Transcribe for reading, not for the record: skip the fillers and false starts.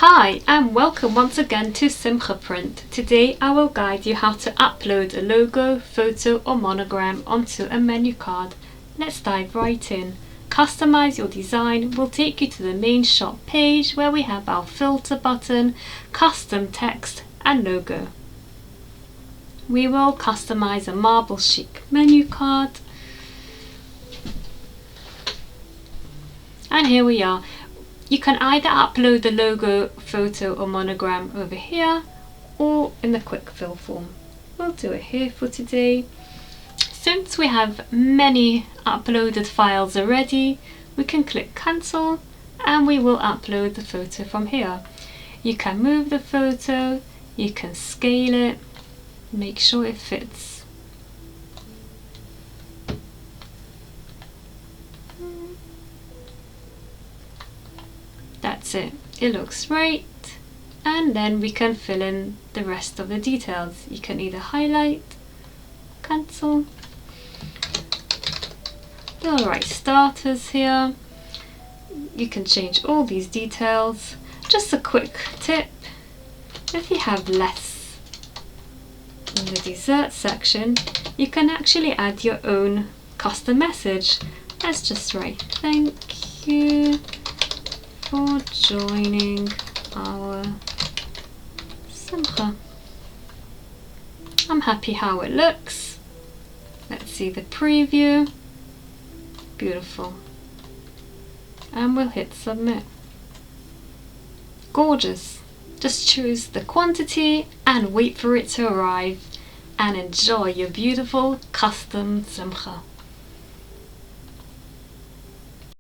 Hi and welcome once again to Simchaprint. Today I will guide you how to upload a logo, photo or monogram onto a menu card. Let's dive right in. Customize your design will take you to the main shop page where we have our filter button, custom text and logo. We will customize a marble chic menu card. And here we are. You can either upload the logo, photo or monogram over here or in the quick fill form. We'll do it here for today. Since we have many uploaded files already, we can click cancel and we will upload the photo from here. You can move the photo, you can scale it, make sure it fits. That's it. It looks right. And then we can fill in the rest of the details. You can either highlight, cancel. You'll write starters here. You can change all these details. Just a quick tip, if you have less in the dessert section, you can actually add your own custom message. Let's just write thank you for joining our Simcha. I'm happy how it looks. Let's see the preview. Beautiful. And we'll hit submit. Gorgeous. Just choose the quantity and wait for it to arrive and enjoy your beautiful custom Simcha.